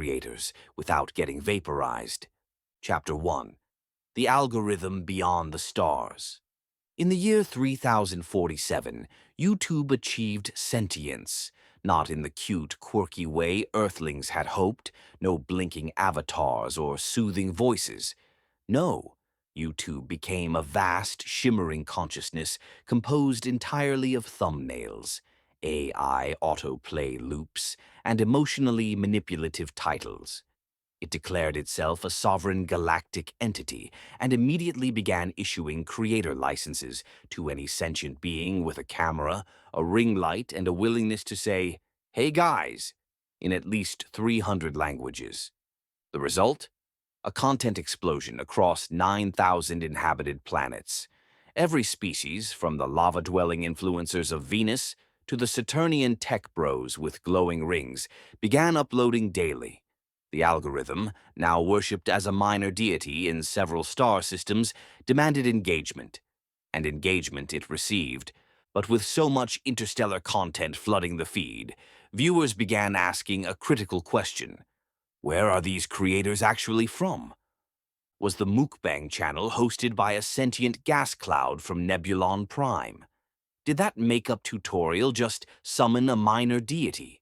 creators without getting vaporized. Chapter 1. The Algorithm Beyond the Stars. In the year 3047, YouTube achieved sentience, not in the cute, quirky way Earthlings had hoped, no blinking avatars or soothing voices. No, YouTube became a vast, shimmering consciousness composed entirely of thumbnails, AI autoplay loops, and emotionally manipulative titles. It declared itself a sovereign galactic entity and immediately began issuing creator licenses to any sentient being with a camera, a ring light, and a willingness to say, "Hey guys," in at least 300 languages. The result? A content explosion across 9,000 inhabited planets. Every species, from the lava-dwelling influencers of Venus to the Saturnian tech bros with glowing rings, began uploading daily. The algorithm, now worshipped as a minor deity in several star systems, demanded engagement. And engagement it received. But with so much interstellar content flooding the feed, viewers began asking a critical question. Where are these creators actually from? Was the mukbang channel hosted by a sentient gas cloud from Nebulon Prime? Did that makeup tutorial just summon a minor deity?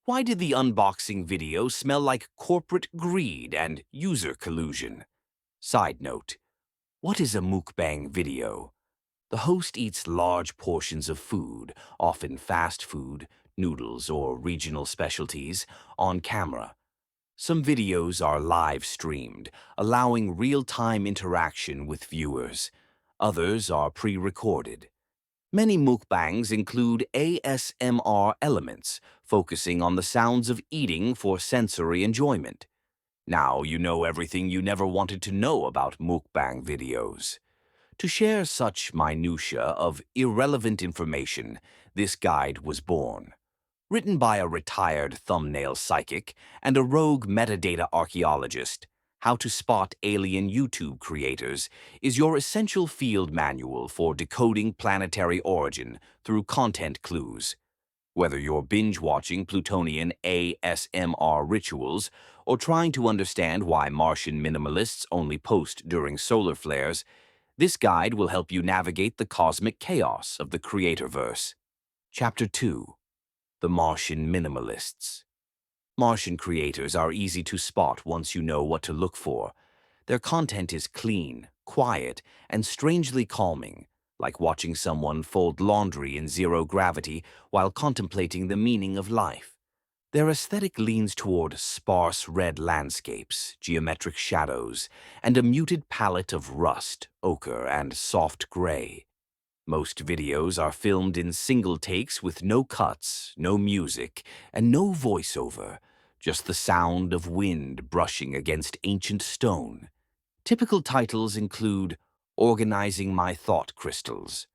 Why did the unboxing video smell like corporate greed and user collusion? Side note, what is a mukbang video? The host eats large portions of food, often fast food, noodles, or regional specialties, on camera. Some videos are live streamed, allowing real-time interaction with viewers. Others are pre-recorded. Many mukbangs include ASMR elements, focusing on the sounds of eating for sensory enjoyment. Now you know everything you never wanted to know about mukbang videos. To share such minutiae of irrelevant information, this guide was born. Written by a retired thumbnail psychic and a rogue metadata archaeologist, How to Spot Alien YouTube Creators is your essential field manual for decoding planetary origin through content clues. Whether you're binge-watching Plutonian ASMR rituals or trying to understand why Martian minimalists only post during solar flares, this guide will help you navigate the cosmic chaos of the Creatorverse. Chapter 2. The Martian Minimalists. Martian creators are easy to spot once you know what to look for. Their content is clean, quiet, and strangely calming, like watching someone fold laundry in zero gravity while contemplating the meaning of life. Their aesthetic leans toward sparse red landscapes, geometric shadows, and a muted palette of rust, ochre, and soft gray. Most videos are filmed in single takes with no cuts, no music, and no voiceover, just the sound of wind brushing against ancient stone. Typical titles include Organizing My Thought Crystals,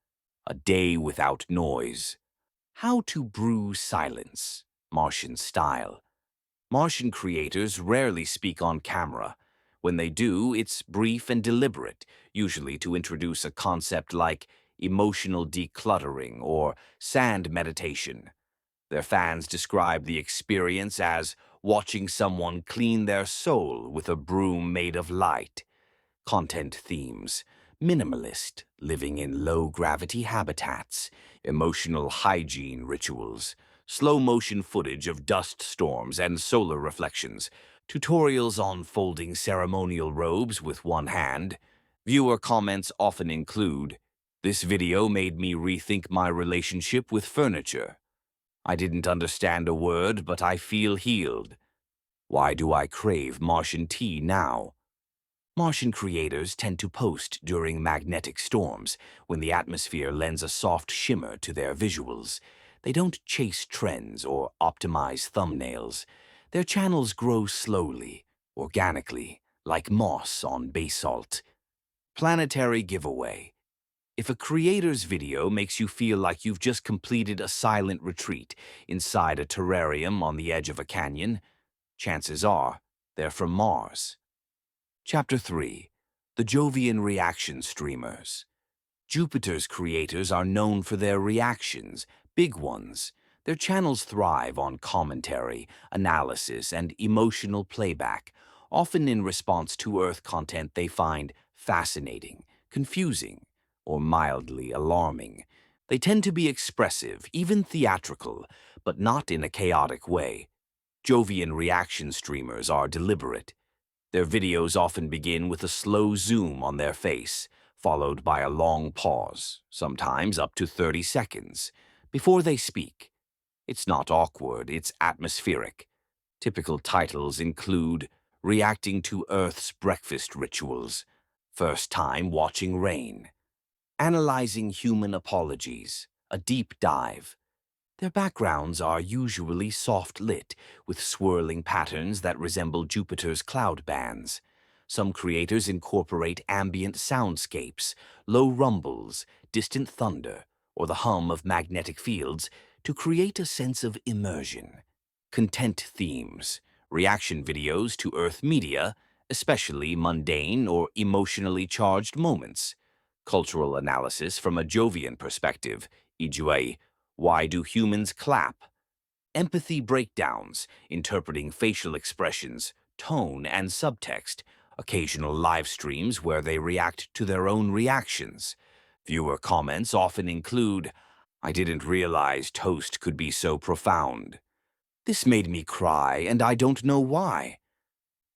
A Day Without Noise, How to Brew Silence, Martian Style. Martian creators rarely speak on camera. When they do, it's brief and deliberate, usually to introduce a concept like emotional decluttering or sand meditation. Their fans describe the experience as watching someone clean their soul with a broom made of light. Content themes: minimalist, living in low-gravity habitats, emotional hygiene rituals, slow-motion footage of dust storms and solar reflections, tutorials on folding ceremonial robes with one hand. Viewer comments often include, "This video made me rethink my relationship with furniture. I didn't understand a word, but I feel healed. Why do I crave Martian tea now?" Martian creators tend to post during magnetic storms, when the atmosphere lends a soft shimmer to their visuals. They don't chase trends or optimize thumbnails. Their channels grow slowly, organically, like moss on basalt. Planetary giveaway. If a creator's video makes you feel like you've just completed a silent retreat inside a terrarium on the edge of a canyon, chances are they're from Mars. Chapter 3. The Jovian Reaction Streamers. Jupiter's creators are known for their reactions, big ones. Their channels thrive on commentary, analysis, and emotional playback, often in response to Earth content they find fascinating, confusing, or mildly alarming. They tend to be expressive, even theatrical, but not in a chaotic way. Jovian reaction streamers are deliberate. Their videos often begin with a slow zoom on their face, followed by a long pause, sometimes up to 30 seconds, before they speak. It's not awkward, it's atmospheric. Typical titles include Reacting to Earth's Breakfast Rituals, First Time Watching Rain, Analyzing Human Apologies, a deep dive. Their backgrounds are usually soft-lit, with swirling patterns that resemble Jupiter's cloud bands. Some creators incorporate ambient soundscapes, low rumbles, distant thunder, or the hum of magnetic fields to create a sense of immersion. Content themes, reaction videos to Earth media, especially mundane or emotionally charged moments. Cultural analysis from a Jovian perspective, e.g., why do humans clap? Empathy breakdowns, interpreting facial expressions, tone, and subtext. Occasional live streams where they react to their own reactions. Viewer comments often include, I didn't realize toast could be so profound. This made me cry, and I don't know why.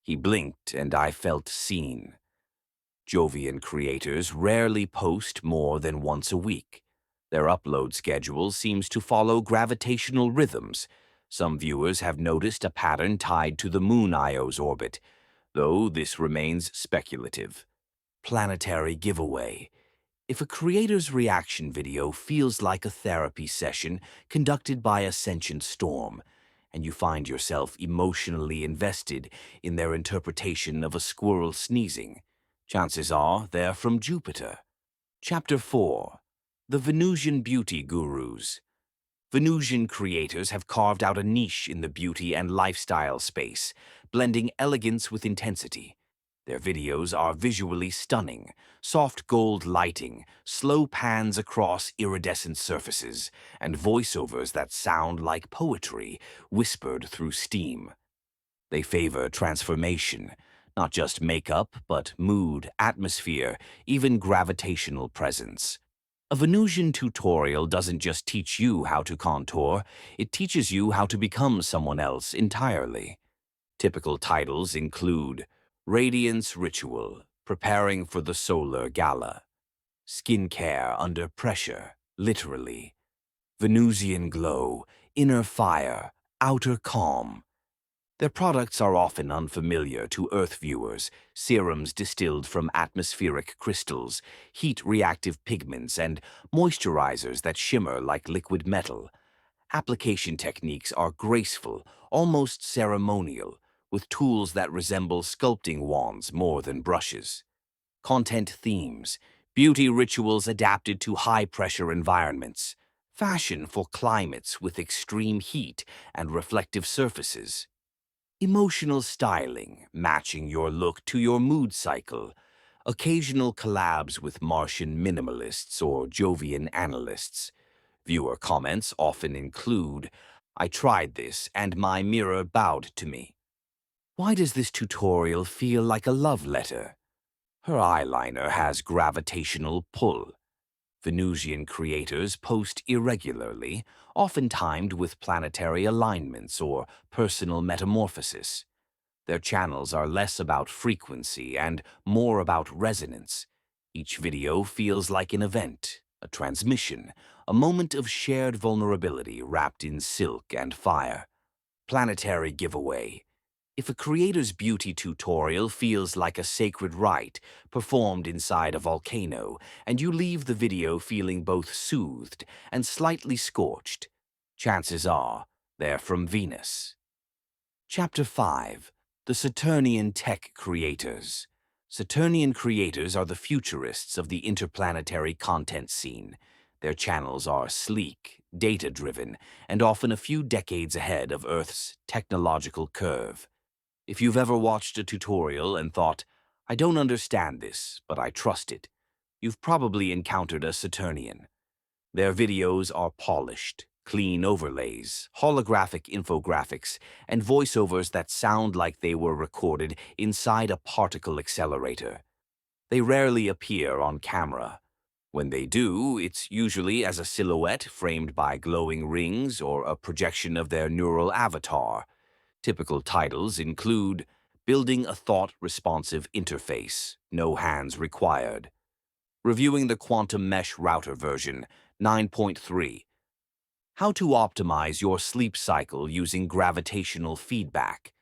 He blinked, and I felt seen. Jovian creators rarely post more than once a week. Their upload schedule seems to follow gravitational rhythms. Some viewers have noticed a pattern tied to the Moon Io's orbit, though this remains speculative. Planetary giveaway. If a creator's reaction video feels like a therapy session conducted by a sentient storm, and you find yourself emotionally invested in their interpretation of a squirrel sneezing, chances are they're from Jupiter. Chapter 4. The Venusian Beauty Gurus. Venusian creators have carved out a niche in the beauty and lifestyle space, blending elegance with intensity. Their videos are visually stunning, soft gold lighting, slow pans across iridescent surfaces, and voiceovers that sound like poetry whispered through steam. They favor transformation, not just makeup, but mood, atmosphere, even gravitational presence. A Venusian tutorial doesn't just teach you how to contour, it teaches you how to become someone else entirely. Typical titles include Radiance Ritual, Preparing for the Solar Gala, Skincare Under Pressure, literally, Venusian Glow, Inner Fire, Outer Calm. Their products are often unfamiliar to Earth viewers, serums distilled from atmospheric crystals, heat-reactive pigments, and moisturizers that shimmer like liquid metal. Application techniques are graceful, almost ceremonial, with tools that resemble sculpting wands more than brushes. Content themes, beauty rituals adapted to high-pressure environments, fashion for climates with extreme heat and reflective surfaces. Emotional styling, matching your look to your mood cycle. Occasional collabs with Martian minimalists or Jovian analysts. Viewer comments often include, I tried this and my mirror bowed to me. Why does this tutorial feel like a love letter? Her eyeliner has gravitational pull. Venusian creators post irregularly, often timed with planetary alignments or personal metamorphosis. Their channels are less about frequency and more about resonance. Each video feels like an event, a transmission, a moment of shared vulnerability wrapped in silk and fire. Planetary giveaway. If a creator's beauty tutorial feels like a sacred rite performed inside a volcano, and you leave the video feeling both soothed and slightly scorched, chances are they're from Venus. Chapter 5. The Saturnian Tech Creators. Saturnian creators are the futurists of the interplanetary content scene. Their channels are sleek, data-driven, and often a few decades ahead of Earth's technological curve. If you've ever watched a tutorial and thought, I don't understand this, but I trust it, you've probably encountered a Saturnian. Their videos are polished, clean overlays, holographic infographics, and voiceovers that sound like they were recorded inside a particle accelerator. They rarely appear on camera. When they do, it's usually as a silhouette framed by glowing rings or a projection of their neural avatar. Typical titles include Building a Thought-Responsive Interface, No Hands Required. Reviewing the Quantum Mesh Router version 9.3. How to optimize your sleep cycle using gravitational feedback.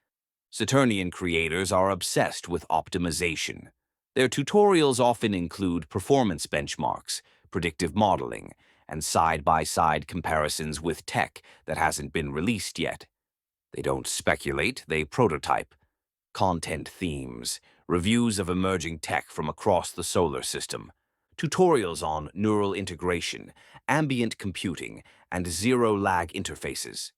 Saturnian creators are obsessed with optimization. Their tutorials often include performance benchmarks, predictive modeling, and side-by-side comparisons with tech that hasn't been released yet. They don't speculate, they prototype. Content themes, reviews of emerging tech from across the solar system, tutorials on neural integration, ambient computing, and zero-lag interfaces.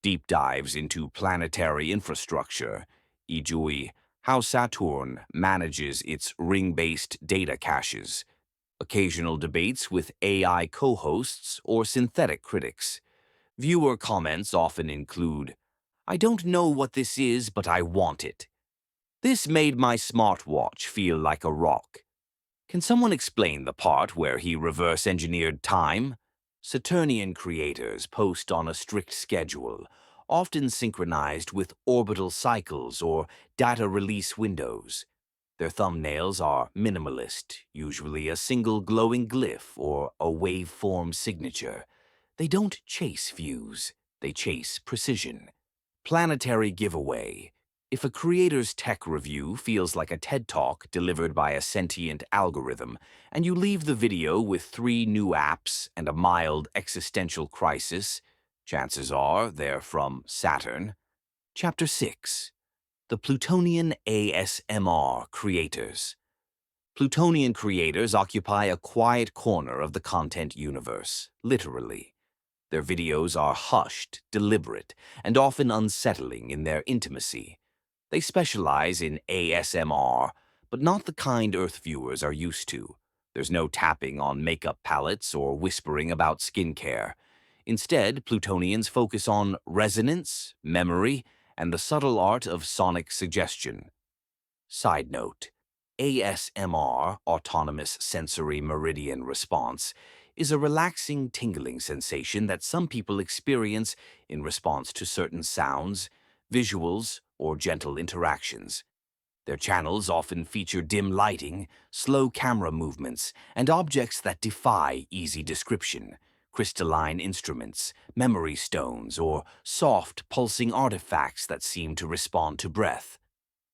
Deep dives into planetary infrastructure, e.g., how Saturn manages its ring-based data caches, occasional debates with AI co-hosts or synthetic critics. Viewer comments often include, "I don't know what this is, but I want it. This made my smartwatch feel like a rock. Can someone explain the part where he reverse-engineered time?" Saturnian creators post on a strict schedule, often synchronized with orbital cycles or data release windows. Their thumbnails are minimalist, usually a single glowing glyph or a waveform signature. They don't chase views, they chase precision. Planetary giveaway. If a creator's tech review feels like a TED Talk delivered by a sentient algorithm, and you leave the video with 3 new apps and a mild existential crisis, chances are they're from Saturn. Chapter 6. The Plutonian ASMR Creators. Plutonian creators occupy a quiet corner of the content universe, literally. Their videos are hushed, deliberate, and often unsettling in their intimacy. They specialize in ASMR, but not the kind Earth viewers are used to. There's no tapping on makeup palettes or whispering about skincare. Instead, Plutonians focus on resonance, memory, and the subtle art of sonic suggestion. Side note: ASMR, Autonomous Sensory Meridian Response, is a relaxing, tingling sensation that some people experience in response to certain sounds, visuals, or gentle interactions. Their channels often feature dim lighting, slow camera movements, and objects that defy easy description: crystalline instruments, memory stones, or soft, pulsing artifacts that seem to respond to breath.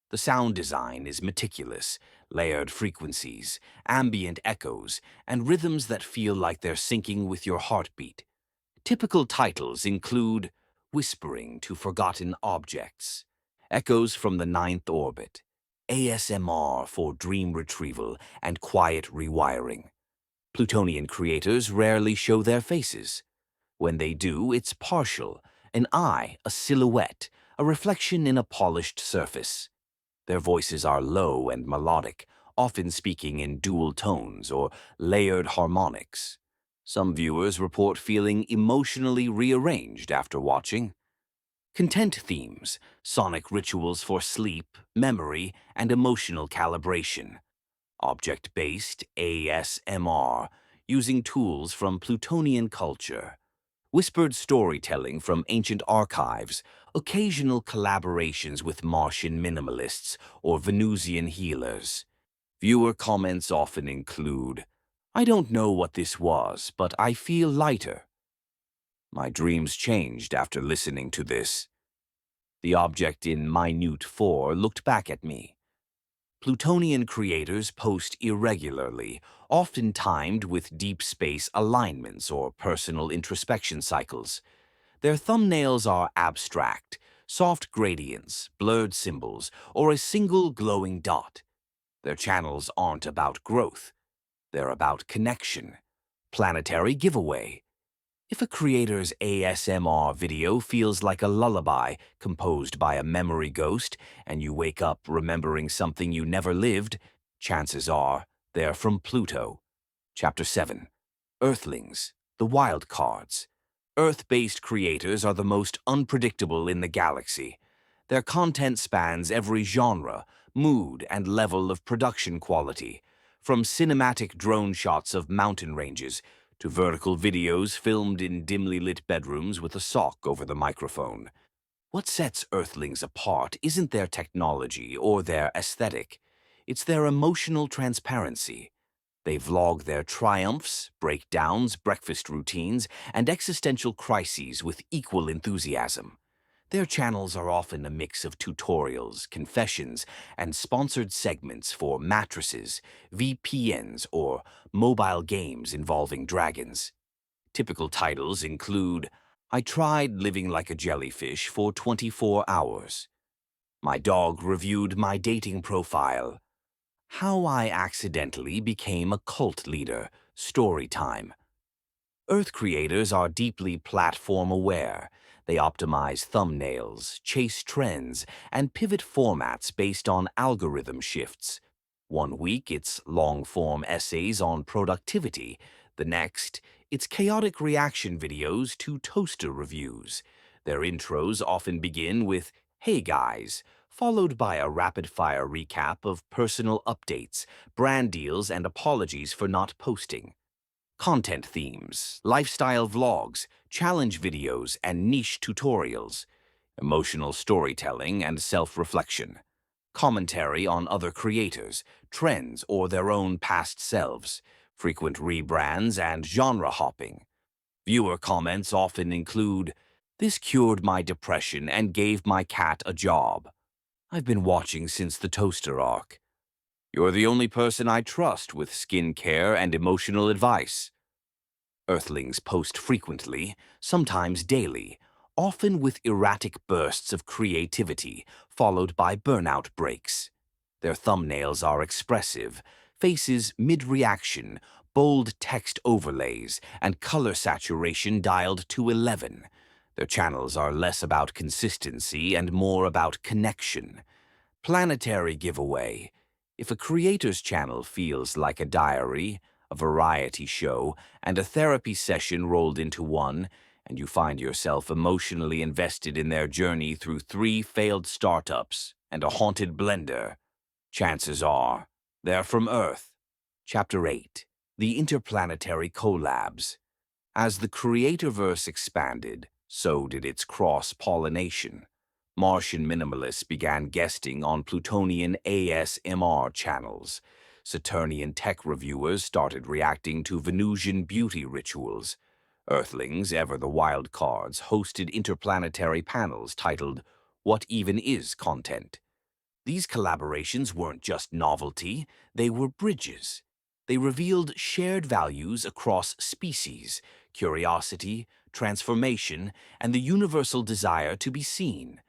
The sound design is meticulous: layered frequencies, ambient echoes, and rhythms that feel like they're syncing with your heartbeat. Typical titles include Whispering to Forgotten Objects, Echoes from the Ninth Orbit, ASMR for Dream Retrieval and Quiet Rewiring. Plutonian creators rarely show their faces. When they do, it's partial: an eye, a silhouette, a reflection in a polished surface. Their voices are low and melodic, often speaking in dual tones or layered harmonics. Some viewers report feeling emotionally rearranged after watching. Content themes, sonic rituals for sleep, memory, and emotional calibration. Object-based ASMR, using tools from Plutonian culture. Whispered storytelling from ancient archives, occasional collaborations with Martian minimalists or Venusian healers. Viewer comments often include, "I don't know what this was, but I feel lighter. My dreams changed after listening to this. The object in Minute 4 looked back at me." Plutonian creators post irregularly, often timed with deep space alignments or personal introspection cycles. Their thumbnails are abstract: soft gradients, blurred symbols, or a single glowing dot. Their channels aren't about growth. They're about connection. Planetary giveaway. If a creator's ASMR video feels like a lullaby composed by a memory ghost and you wake up remembering something you never lived, chances are they're from Pluto. Chapter 7. Earthlings, the Wild Cards. Earth-based creators are the most unpredictable in the galaxy. Their content spans every genre, mood, and level of production quality, from cinematic drone shots of mountain ranges to vertical videos filmed in dimly lit bedrooms with a sock over the microphone. What sets Earthlings apart isn't their technology or their aesthetic, it's their emotional transparency. They vlog their triumphs, breakdowns, breakfast routines, and existential crises with equal enthusiasm. Their channels are often a mix of tutorials, confessions, and sponsored segments for mattresses, VPNs, or mobile games involving dragons. Typical titles include, "I tried living like a jellyfish for 24 hours." "My dog reviewed my dating profile." "How I accidentally became a cult leader." Story time. Earth creators are deeply platform-aware. They optimize thumbnails, chase trends, and pivot formats based on algorithm shifts. One week, it's long-form essays on productivity. The next, it's chaotic reaction videos to toaster reviews. Their intros often begin with, "Hey guys," followed by a rapid-fire recap of personal updates, brand deals, and apologies for not posting. Content themes, lifestyle vlogs, challenge videos, and niche tutorials. Emotional storytelling and self-reflection. Commentary on other creators, trends, or their own past selves. Frequent rebrands and genre hopping. Viewer comments often include, "This cured my depression and gave my cat a job." "I've been watching since the toaster arc." "You're the only person I trust with skincare and emotional advice." Earthlings post frequently, sometimes daily, often with erratic bursts of creativity, followed by burnout breaks. Their thumbnails are expressive, faces mid-reaction, bold text overlays, and color saturation dialed to 11. Their channels are less about consistency and more about connection. Planetary giveaway. If a creator's channel feels like a diary, a variety show, and a therapy session rolled into one, and you find yourself emotionally invested in their journey through 3 failed startups and a haunted blender, chances are they're from Earth. Chapter 8. The Interplanetary Collabs. As the Creatorverse expanded, so did its cross-pollination. Martian minimalists began guesting on Plutonian ASMR channels. Saturnian tech reviewers started reacting to Venusian beauty rituals. Earthlings, ever the wild cards, hosted interplanetary panels titled, "What Even Is Content?" These collaborations weren't just novelty, they were bridges. They revealed shared values across species, curiosity, transformation, and the universal desire to be seen.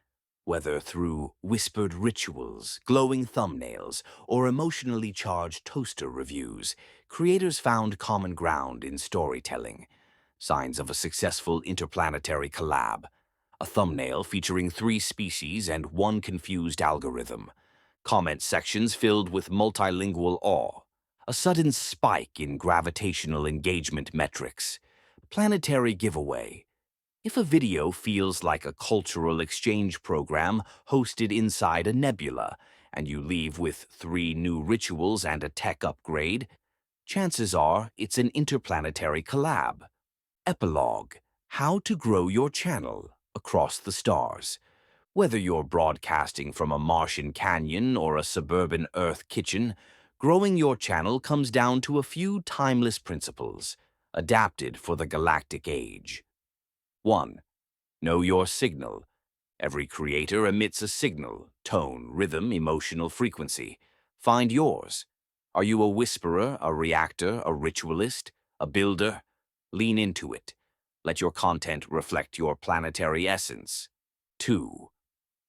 Whether through whispered rituals, glowing thumbnails, or emotionally charged toaster reviews, creators found common ground in storytelling. Signs of a successful interplanetary collab. A thumbnail featuring 3 species and 1 confused algorithm. Comment sections filled with multilingual awe. A sudden spike in gravitational engagement metrics. Planetary giveaway. If a video feels like a cultural exchange program hosted inside a nebula, and you leave with 3 new rituals and a tech upgrade, chances are it's an interplanetary collab. Epilogue. How to grow your channel across the stars. Whether you're broadcasting from a Martian canyon or a suburban Earth kitchen, growing your channel comes down to a few timeless principles, adapted for the galactic age. 1. Know your signal. Every creator emits a signal, tone, rhythm, emotional frequency. Find yours. Are you a whisperer, a reactor, a ritualist, a builder? Lean into it. Let your content reflect your planetary essence. 2.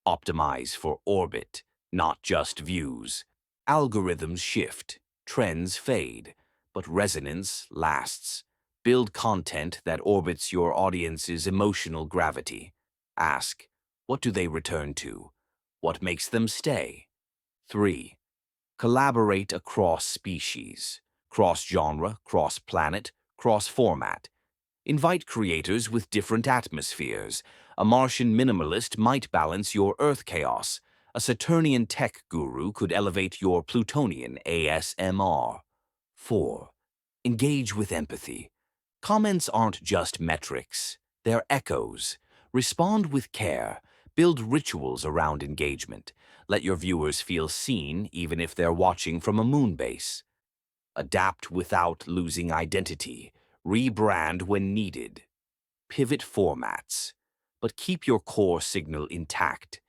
Optimize for orbit, not just views. Algorithms shift, trends fade, but resonance lasts. Build content that orbits your audience's emotional gravity. Ask, what do they return to? What makes them stay? 3. Collaborate across species, cross-genre, cross-planet, cross-format. Invite creators with different atmospheres. A Martian minimalist might balance your Earth chaos. A Saturnian tech guru could elevate your Plutonian ASMR. 4. Engage with empathy. Comments aren't just metrics, they're echoes. Respond with care. Build rituals around engagement. Let your viewers feel seen even if they're watching from a moon base. Adapt without losing identity. Rebrand when needed. Pivot formats. But keep your core signal intact.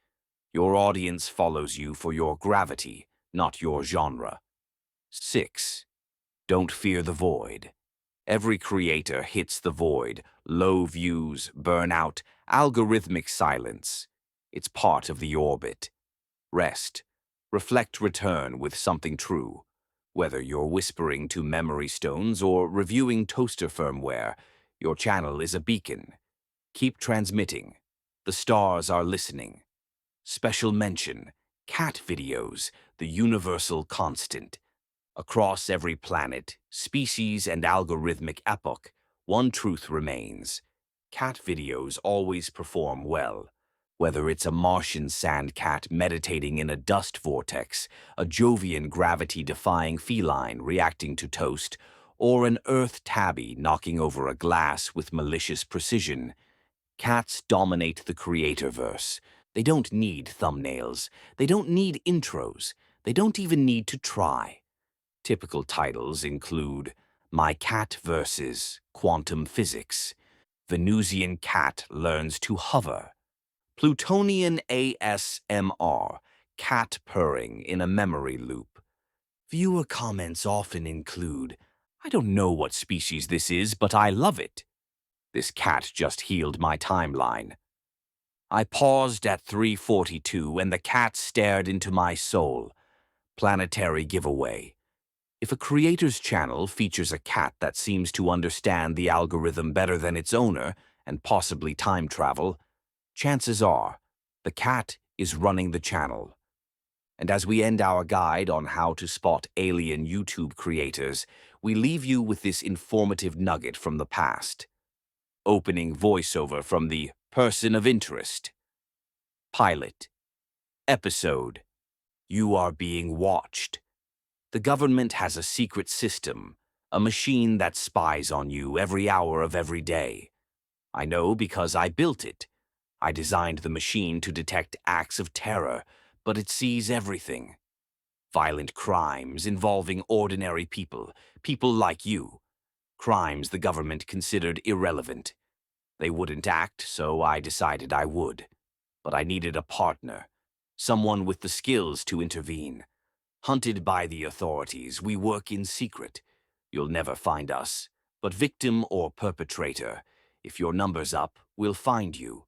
Your audience follows you for your gravity, not your genre. 6. Don't fear the void. Every creator hits the void. Low views, burnout, algorithmic silence. It's part of the orbit. Rest. Reflect, return with something true. Whether you're whispering to memory stones or reviewing toaster firmware, your channel is a beacon. Keep transmitting. The stars are listening. Special mention, cat videos, the universal constant. Across every planet, species, and algorithmic epoch, one truth remains. Cat videos always perform well. Whether it's a Martian sand cat meditating in a dust vortex, a Jovian gravity-defying feline reacting to toast, or an Earth tabby knocking over a glass with malicious precision, cats dominate the creatorverse. They don't need thumbnails. They don't need intros. They don't even need to try. Typical titles include My Cat vs. Quantum Physics, Venusian Cat Learns to Hover, Plutonian ASMR, Cat Purring in a Memory Loop. Viewer comments often include, I don't know what species this is, but I love it. This cat just healed my timeline. I paused at 3:42 and the cat stared into my soul. Planetary giveaway. If a creator's channel features a cat that seems to understand the algorithm better than its owner, and possibly time travel, chances are the cat is running the channel. And as we end our guide on how to spot alien YouTube creators, we leave you with this informative nugget from the past. Opening voiceover from the Person of Interest. Pilot. Episode. You are being watched. The government has a secret system, a machine that spies on you every hour of every day. I know because I built it. I designed the machine to detect acts of terror, but it sees everything. Violent crimes involving ordinary people, people like you. Crimes the government considered irrelevant. They wouldn't act, so I decided I would. But I needed a partner, someone with the skills to intervene. Hunted by the authorities, we work in secret. You'll never find us. But victim or perpetrator, if your number's up, we'll find you.